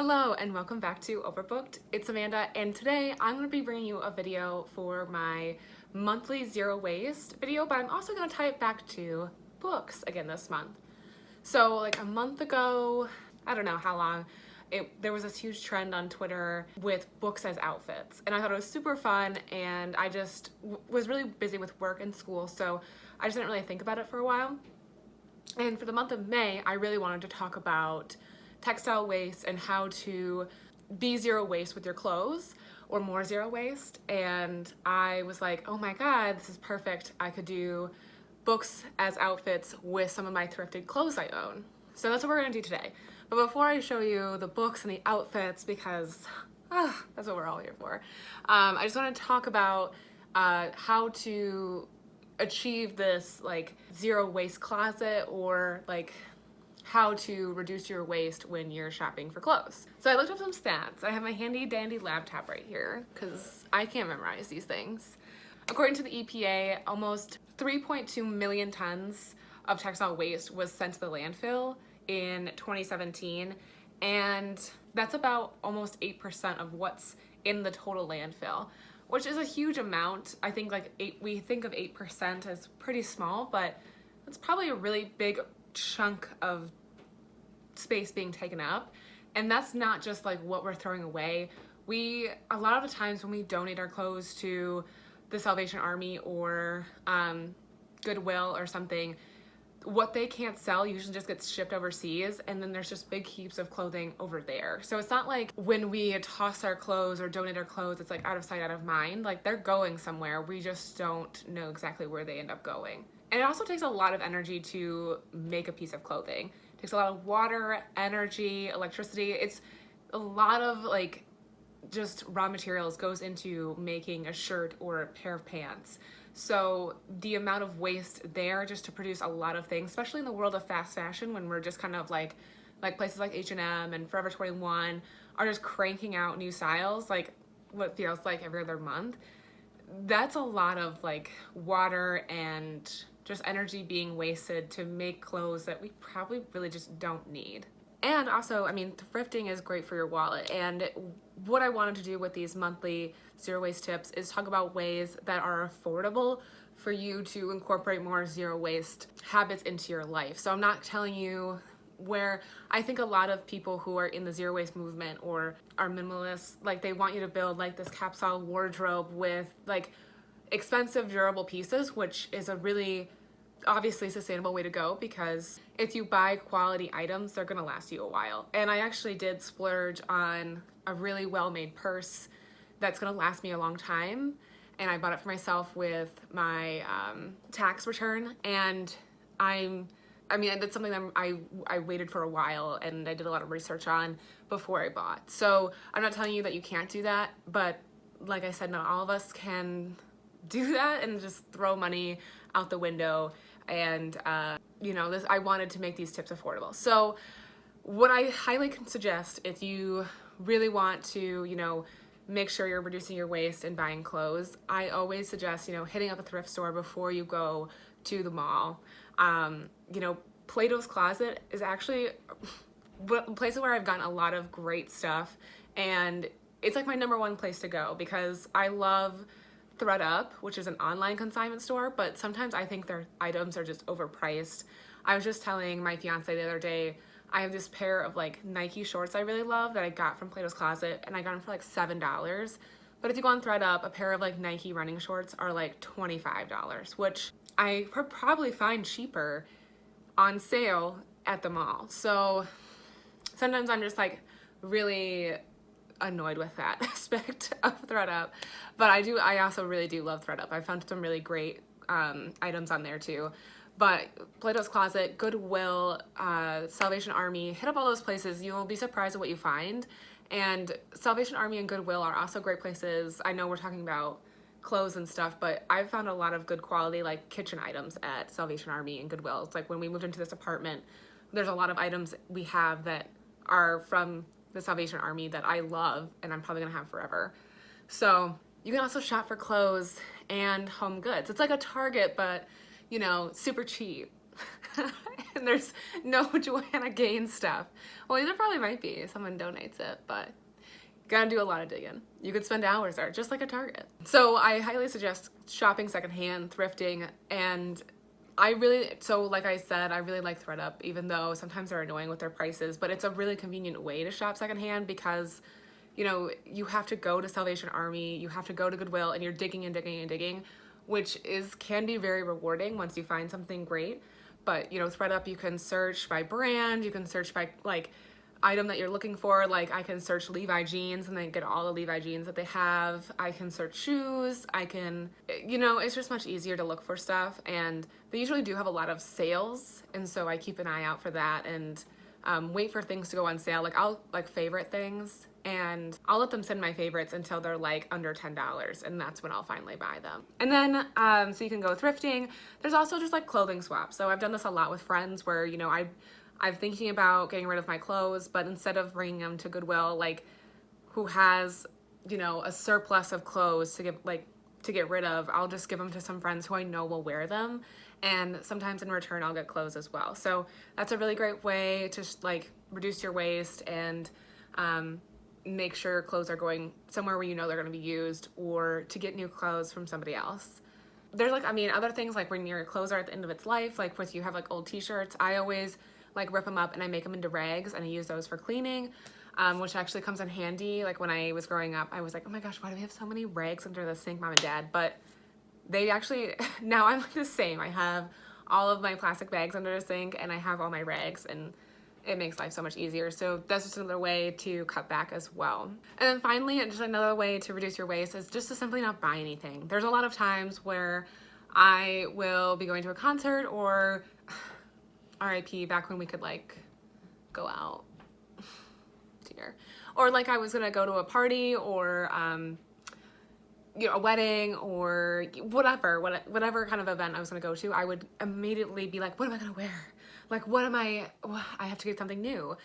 Hello and welcome back to Overbooked. It's Amanda and today I'm going to be bringing you a video for my monthly zero waste video, but I'm also going to tie it back to books again this month. So like a month ago, I don't know how long, there was this huge trend on Twitter with books as outfits, and I thought it was super fun, and I just was really busy with work and school, so I just didn't really think about it for a while. And for the month of May, I really wanted to talk about textile waste and how to be zero waste with your clothes or more zero waste. And I was like, oh my God, this is perfect. I could do books as outfits with some of my thrifted clothes I own. So that's what we're gonna do today. But before I show you the books and the outfits, because that's what we're all here for, I just wanna talk about how to achieve this like zero waste closet, or like how to reduce your waste when you're shopping for clothes. So I looked up some stats. I have my handy dandy laptop right here because I can't memorize these things. According to the EPA, almost 3.2 million tons of textile waste was sent to the landfill in 2017, and that's about almost 8% of what's in the total landfill, which is a huge amount. I think we think of 8% as pretty small, but it's probably a really big chunk of space being taken up. And that's not just like what we're throwing away. A lot of the times when we donate our clothes to the Salvation Army or Goodwill or something, what they can't sell usually just gets shipped overseas, and then there's just big heaps of clothing over there. So it's not like when we toss our clothes or donate our clothes, it's like out of sight, out of mind. Like they're going somewhere. We just don't know exactly where they end up going. And it also takes a lot of energy to make a piece of clothing. It takes a lot of water, energy, electricity. It's a lot of like just raw materials goes into making a shirt or a pair of pants. So the amount of waste there just to produce a lot of things, especially in the world of fast fashion, when we're just kind of like places like H&M and Forever 21 are just cranking out new styles like what feels like every other month. That's a lot of like water and just energy being wasted to make clothes that we probably really just don't need. And also, I mean, thrifting is great for your wallet. And what I wanted to do with these monthly zero waste tips is talk about ways that are affordable for you to incorporate more zero waste habits into your life. So I'm not telling you where I think a lot of people who are in the zero waste movement or are minimalists, like they want you to build like this capsule wardrobe with like expensive durable pieces, which is a really obviously sustainable way to go, because if you buy quality items, they're gonna last you a while. And I actually did splurge on a really well-made purse that's gonna last me a long time, and I bought it for myself with my tax return. And that's something that I waited for a while and I did a lot of research on before I bought. So I'm not telling you that you can't do that, but like I said, not all of us can do that and just throw money out the window. And I wanted to make these tips affordable. So what I highly suggest, if you really want to, make sure you're reducing your waste and buying clothes, I always suggest, hitting up a thrift store before you go to the mall. Plato's Closet is actually a place where I've gotten a lot of great stuff, and it's like my #1 place to go because I love Thrifted, which is an online consignment store, but sometimes I think their items are just overpriced. I was just telling my fiance the other day, I have this pair of like Nike shorts I really love that I got from Plato's Closet, and I got them for like $7. But if you go on Thrifted, a pair of like Nike running shorts are like $25, which I could probably find cheaper on sale at the mall. So sometimes I'm just like really annoyed with that aspect of Thrifted, but I also really do love Thrifted. I found some really great items on there too. But Plato's Closet, Goodwill, Salvation Army, hit up all those places. You'll be surprised at what you find. And Salvation Army and Goodwill are also great places. I know we're talking about clothes and stuff, but I've found a lot of good quality like kitchen items at Salvation Army and Goodwill. It's like when we moved into this apartment, there's a lot of items we have that are from the Salvation Army that I love and I'm probably gonna have forever. So you can also shop for clothes and home goods. It's like a Target, but super cheap. and there's no Joanna Gaines stuff. Well, there probably might be. Someone donates it, but gotta do a lot of digging. You could spend hours there, just like a Target. So I highly suggest shopping secondhand, thrifting, and like I said, I really like ThredUp, even though sometimes they're annoying with their prices, but it's a really convenient way to shop secondhand because, you know, you have to go to Salvation Army, you have to go to Goodwill, and you're digging and digging and digging, which can be very rewarding once you find something great. But, you know, ThredUp, you can search by brand, you can search by, like, item that you're looking for. Like, I can search Levi jeans and then get all the Levi jeans that they have. I can search shoes. I can, you know, it's just much easier to look for stuff, and they usually do have a lot of sales, and so I keep an eye out for that and wait for things to go on sale. Like, I'll favorite things, and I'll let them send my favorites until they're like under $10, and that's when I'll finally buy them. And then so you can go thrifting. There's also just like clothing swaps. So I've done this a lot with friends where, you know, I'm thinking about getting rid of my clothes, but instead of bringing them to Goodwill, like, who has, you know, a surplus of clothes to get rid of, I'll just give them to some friends who I know will wear them, and sometimes in return I'll get clothes as well. So that's a really great way to like reduce your waste and make sure clothes are going somewhere where you know they're going to be used, or to get new clothes from somebody else. There's like, I mean, other things like when your clothes are at the end of its life, like if you have like old t-shirts, I always like rip them up and I make them into rags and I use those for cleaning, which actually comes in handy. Like when I was growing up, I was like, oh my gosh, why do we have so many rags under the sink, Mom and Dad? But they actually, now I'm like the same. I have all of my plastic bags under the sink and I have all my rags, and it makes life so much easier. So that's just another way to cut back as well. And then finally, just another way to reduce your waste is just to simply not buy anything. There's a lot of times where I will be going to a concert, or RIP, back when we could like go out, dear, or like I was gonna go to a party, or you know, a wedding, or whatever kind of event I was gonna go to, I would immediately be like, what am I gonna wear? Like, I have to get something new.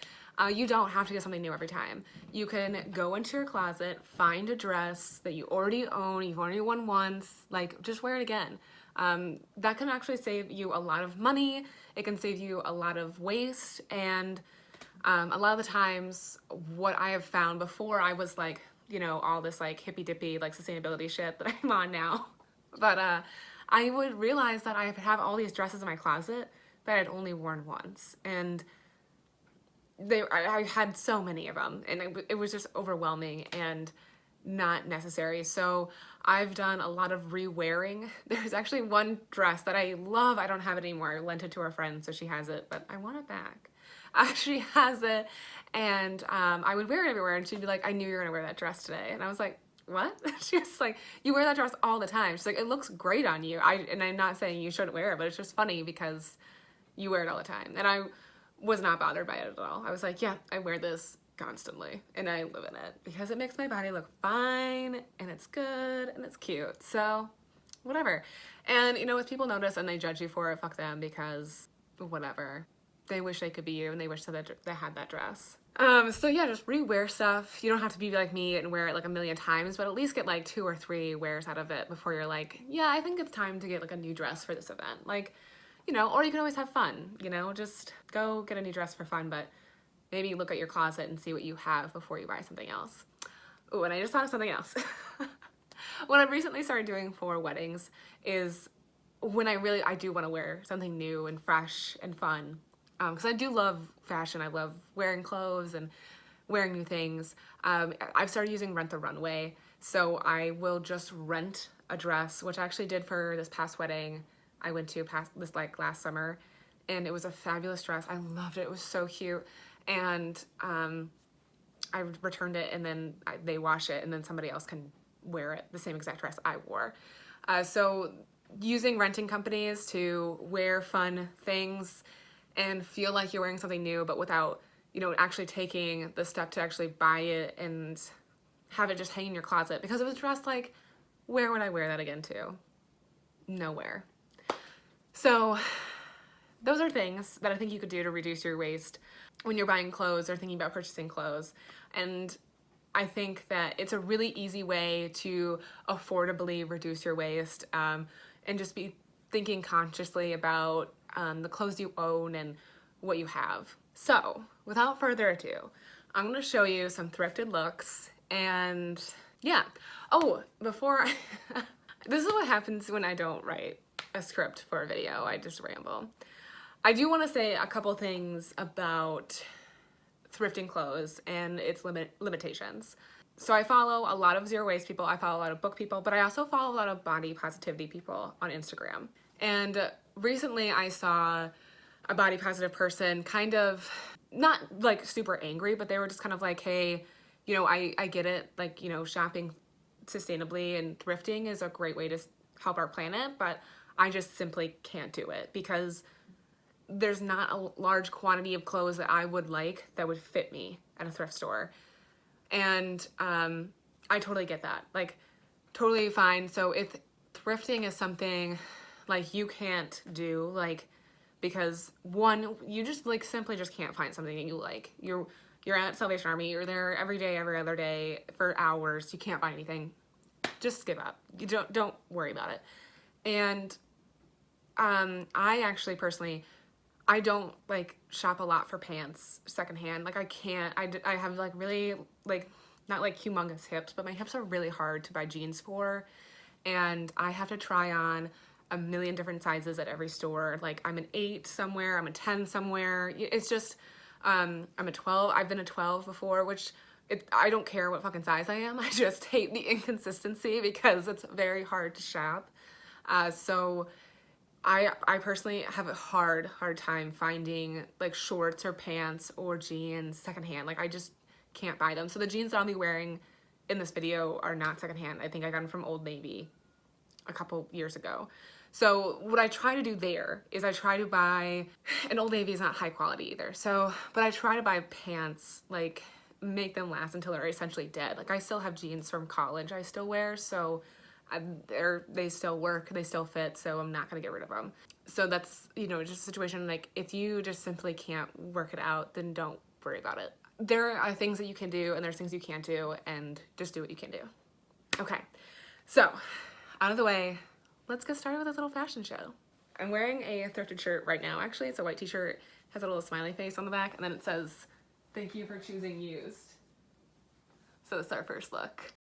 You don't have to get something new every time. You can go into your closet, find a dress that you already own, you've already worn once, like, just wear it again. That can actually save you a lot of money. It can save you a lot of waste, and a lot of the times what I have found before I was like, you know, all this like hippy dippy like sustainability shit that I'm on now, but I would realize that I have all these dresses in my closet that I'd only worn once, and I had so many of them, and it was just overwhelming and not necessary. So I've done a lot of re-wearing. There's actually one dress that I love. I don't have it anymore. I lent it to a friend, so she has it, but I want it back. She has it, and I would wear it everywhere, and she'd be like, I knew you were gonna wear that dress today. And I was like, what? She was like, you wear that dress all the time. She's like, it looks great on you. And I'm not saying you shouldn't wear it, but it's just funny because you wear it all the time. And I was not bothered by it at all. I was like, yeah, I wear this constantly and I live in it because it makes my body look fine, and it's good, and it's cute. So whatever. And you know, if people notice and they judge you for it, fuck them, because whatever. They wish they could be you, and they wish that they had that dress. So yeah, just re-wear stuff. You don't have to be like me and wear it like a million times, but at least get like 2 or 3 wears out of it before you're like, yeah, I think it's time to get like a new dress for this event. Like, you know, or you can always have fun, you know, just go get a new dress for fun, but maybe look at your closet and see what you have before you buy something else. Oh, and I just thought of something else. What I've recently started doing for weddings is when I do want to wear something new and fresh and fun, because I do love fashion. I love wearing clothes and wearing new things. I've started using Rent the Runway, so I will just rent a dress, which I actually did for this past wedding I went to last summer, and it was a fabulous dress. I loved it. It was so cute, and I returned it, and then they wash it, and then somebody else can wear it, the same exact dress I wore. So using renting companies to wear fun things and feel like you're wearing something new, but without, you know, actually taking the step to actually buy it and have it just hang in your closet. Because it was dressed like, where would I wear that again to? Nowhere. So those are things that I think you could do to reduce your waste when you're buying clothes or thinking about purchasing clothes. And I think that it's a really easy way to affordably reduce your waste, and just be thinking consciously about the clothes you own and what you have. So without further ado, I'm gonna show you some thrifted looks and yeah. Oh, before this is what happens when I don't write a script for a video. I just ramble. I do want to say a couple things about thrifting clothes and its limitations. So I follow a lot of zero waste people, I follow a lot of book people, but I also follow a lot of body positivity people on Instagram. And recently I saw a body positive person kind of, not like super angry, but they were just kind of like, hey, you know, I get it, like, you know, shopping sustainably and thrifting is a great way to help our planet, but I just simply can't do it because there's not a large quantity of clothes that I would like that would fit me at a thrift store. And I totally get that, like totally fine. So if thrifting is something like you can't do, like, because one, you just like simply just can't find something that you like. You're at Salvation Army, you're there every day, every other day for hours, you can't find anything, just give up. You don't worry about it. And I actually personally, I don't like shop a lot for pants secondhand. Like I can't, I have like really like, not like humongous hips, but my hips are really hard to buy jeans for. And I have to try on a million different sizes at every store. Like I'm an 8 somewhere, I'm a 10 somewhere. It's just, I'm a 12. I've been a 12 before, which I don't care what fucking size I am. I just hate the inconsistency because it's very hard to shop. So I personally have a hard time finding like shorts or pants or jeans secondhand. Like I just can't buy them. So the jeans that I'll be wearing in this video are not secondhand. I think I got them from Old Navy a couple years ago. So what I try to do there is I try to buy, and Old Navy is not high quality either. So, but I try to buy pants, like make them last until they're essentially dead. Like I still have jeans from college I still wear. So they still work, they still fit, so I'm not gonna get rid of them. So that's, you know, just a situation like if you just simply can't work it out, then don't worry about it. There are things that you can do and there's things you can't do, and just do what you can do. Okay, so out of the way, let's get started with this little fashion show. I'm wearing a thrifted shirt right now. Actually, it's a white t-shirt, has a little smiley face on the back, and then it says, "Thank you for choosing used." So this is our first look.